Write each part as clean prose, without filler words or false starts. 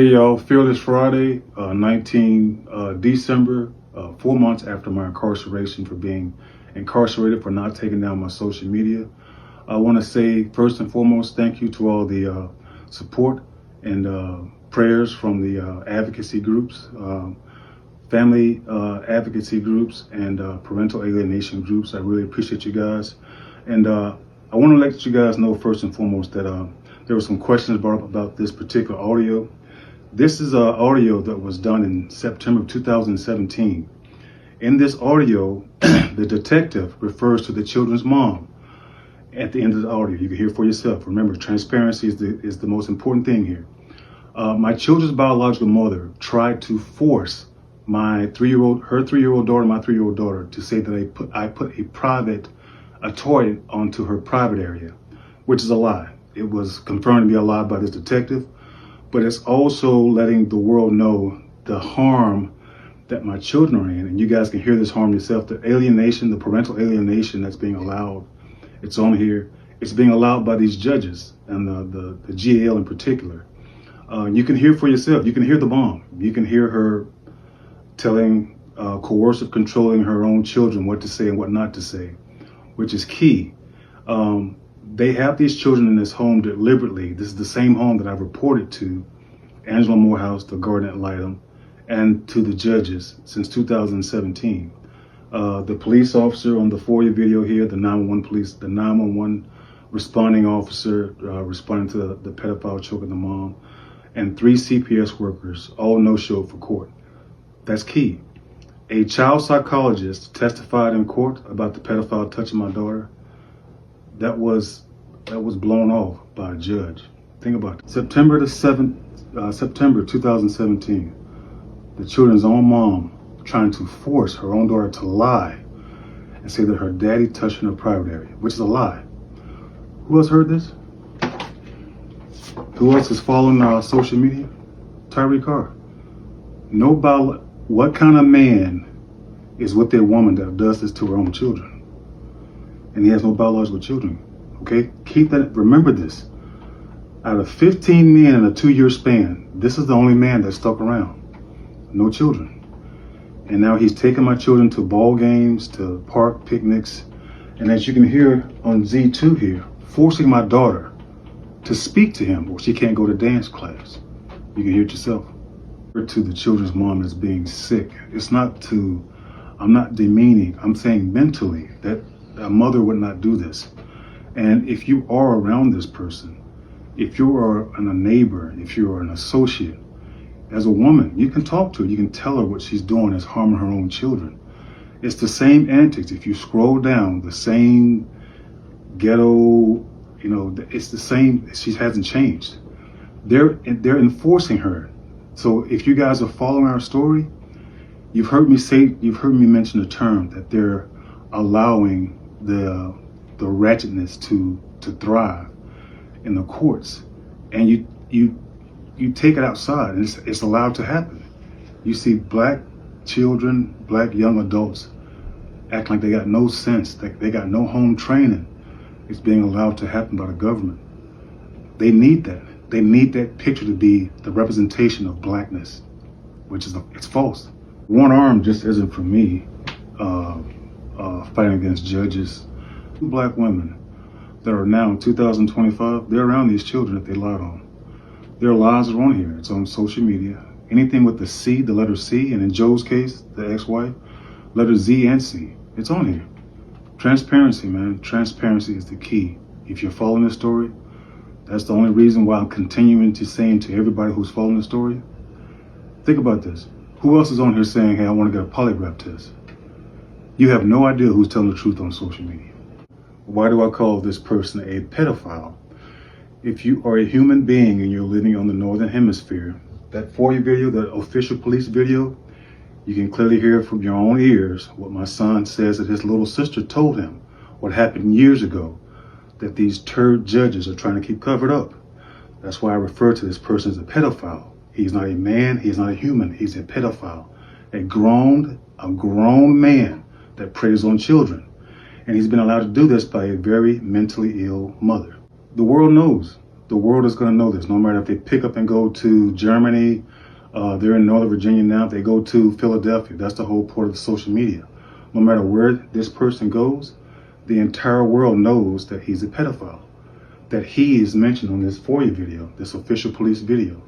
Hey y'all, Fearless Friday, 19 December, 4 months after my incarceration for being incarcerated for not taking down my social media. I want to say first and foremost, thank you to all the support and prayers from the advocacy groups, family advocacy groups, and parental alienation groups. I really appreciate you guys. And I want to let you guys know first and foremost that there were some questions brought up about this particular audio. This is an audio that was done in September of 2017. In this audio, the detective refers to the children's mom at the end of the audio. You can hear for yourself. Remember, transparency is the most important thing here. My children's biological mother tried to force her 3-year-old daughter, to say that I put a toy onto her private area, which is a lie. It was confirmed to be a lie by this detective. But it's also letting the world know the harm that my children are in. And you guys can hear this harm yourself. The alienation, the parental alienation that's being allowed, it's on here. It's being allowed by these judges and the GAL in particular. You can hear for yourself. You can hear the mom. You can hear her telling, coercive, controlling her own children what to say and what not to say, which is key. They have these children in this home deliberately. This is the same home that I've reported to Angela Morehouse, the guardian ad litem, and to the judges since 2017. The police officer on the FOIA video here, the 911 responding officer responding to the pedophile choking the mom, and 3 CPS workers all no-show for court. That's key. A child psychologist testified in court about the pedophile touching my daughter. That was blown off by a judge. Think about it. September 2017, the children's own mom trying to force her own daughter to lie and say that her daddy touched in her private area, which is a lie. Who else heard this? Who else is following our social media? Tyree Carr. What kind of man is with a woman that does this to her own children? And he has no biological children. Okay, keep that. Remember this. Out of 15 men in a 2-year span, this is the only man that stuck around. No children. And now he's taking my children to ball games, to park picnics, and as you can hear on Z2 here, forcing my daughter to speak to him, or she can't go to dance class. You can hear it yourself. To the children's mom as being sick. I'm not demeaning. I'm saying mentally that a mother would not do this. And if you are around this person, if you are a neighbor, if you are an associate, as a woman, you can talk to her. You can tell her what she's doing is harming her own children. It's the same antics. If you scroll down, the same ghetto, it's the same. She hasn't changed. They're enforcing her. So if you guys are following our story, you've heard me mention the term that they're allowing the ratchetness to thrive in the courts, and you take it outside, and it's allowed to happen. You see black children, black young adults acting like they got no sense, that they got no home training. It's being allowed to happen by the government. They need that. They need that picture to be the representation of blackness, which is it's false. One arm just isn't for me. Fighting against judges. Black women that are now in 2025, they're around these children that they lied on. Their lies are on here. It's on social media. Anything with the C, the letter C, and in Joe's case, the ex-wife, letter Z and C. It's on here. Transparency, man. Transparency is the key. If you're following this story, that's the only reason why I'm continuing to saying to everybody who's following the story, think about this. Who else is on here saying, hey, I want to get a polygraph test? You have no idea who's telling the truth on social media. Why do I call this person a pedophile? If you are a human being and you're living on the Northern Hemisphere, that FOIA video, the official police video, you can clearly hear from your own ears what my son says that his little sister told him, what happened years ago, that these turd judges are trying to keep covered up. That's why I refer to this person as a pedophile. He's not a man, he's not a human, he's a pedophile. A grown man that preys on children. And he's been allowed to do this by a very mentally ill mother. The world knows The world is going to know this, no matter if they pick up and go to Germany, they're in Northern Virginia now, if they go to Philadelphia. That's the whole point of social media. No matter where this person goes, the entire world knows that he's a pedophile, that he is mentioned on this FOIA video, this official police video,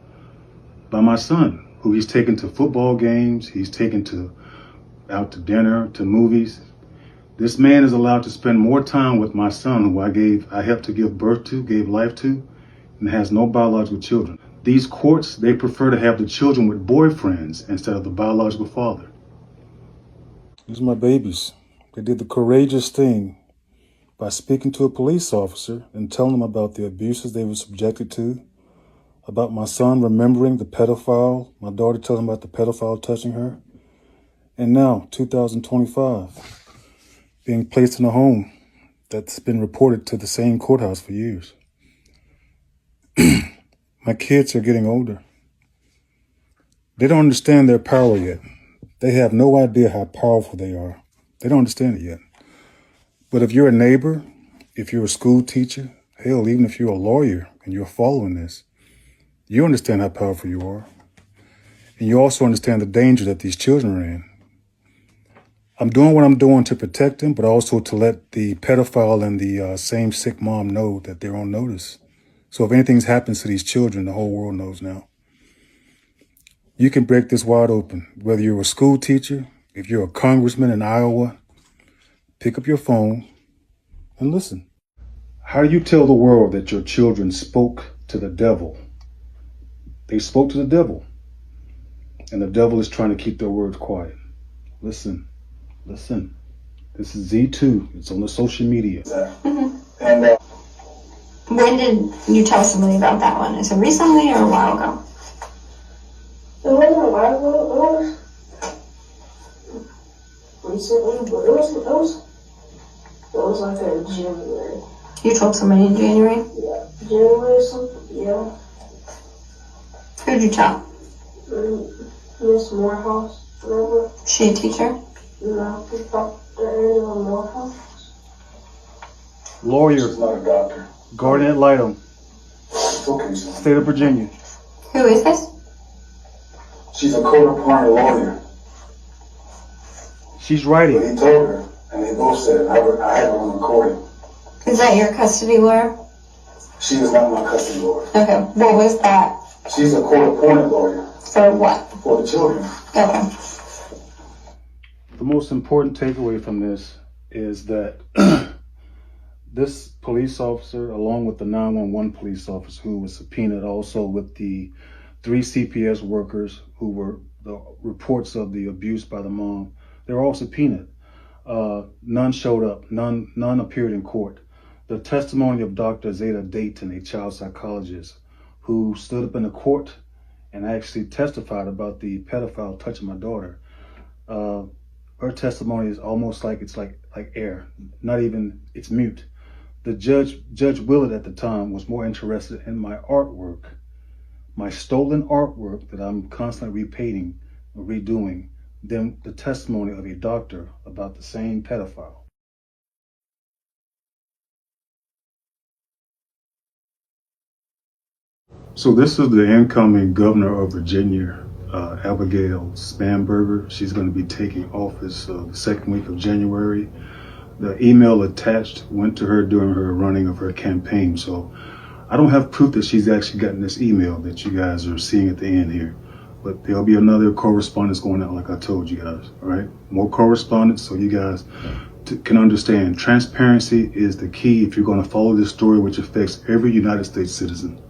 by my son, who he's taken to football games, he's taken out to dinner, to movies. This man is allowed to spend more time with my son, who I helped to give birth to, gave life to, and has no biological children. These courts, they prefer to have the children with boyfriends instead of the biological father. These are my babies. They did the courageous thing by speaking to a police officer and telling them about the abuses they were subjected to, about my son remembering the pedophile, my daughter telling him about the pedophile touching her, and now, 2025, being placed in a home that's been reported to the same courthouse for years. My kids are getting older. They don't understand their power yet. They have no idea how powerful they are. They don't understand it yet. But if you're a neighbor, if you're a school teacher, hell, even if you're a lawyer and you're following this, you understand how powerful you are. And you also understand the danger that these children are in. I'm doing what I'm doing to protect them, but also to let the pedophile and the same sick mom know that they're on notice. So if anything happens to these children, the whole world knows now. You can break this wide open. Whether you're a school teacher, if you're a congressman in Iowa, pick up your phone and listen. How do you tell the world that your children spoke to the devil? They spoke to the devil. And the devil is trying to keep their words quiet. Listen. Listen. This is Z2. It's on the social media. And when did you tell somebody about that one? Is it recently or a while ago? It wasn't a while ago. It was recently, but it was like in January. You told somebody in January? Yeah, January or something. Yeah. Who'd you tell? Miss Morehouse. Remember? She a teacher? No, Dr. Angela Morehouse. Lawyer. She's not a doctor. Guardian ad litem. Okay, State of Virginia. Who is this? she's a court-appointed lawyer. She's But writing. he told her, and they both said it. I had her on recording. Is that your custody lawyer? She is not my custody lawyer. Okay. What was that? She's a court-appointed lawyer For what? for the children. Okay. The most important takeaway from this is that this police officer, along with the 911 police officer who was subpoenaed, also with the 3 CPS workers who were the reports of the abuse by the mom, they were all subpoenaed. None showed up. None appeared in court. The testimony of Dr. Zeta Dayton, a child psychologist, who stood up in the court and actually testified about the pedophile touching my daughter. Her testimony is almost like it's like air. Not even, it's mute. The Judge Willett at the time was more interested in my artwork, my stolen artwork that I'm constantly repainting or redoing, than the testimony of a doctor about the same pedophile. So this is the incoming governor of Virginia, Abigail Spanberger. She's going to be taking office the second week of January. The email attached went to her during her running of her campaign. So I don't have proof that she's actually gotten this email that you guys are seeing at the end here. But there'll be another correspondence going out like I told you guys, all right? More correspondence so you guys can understand. Transparency is the key if you're going to follow this story, which affects every United States citizen.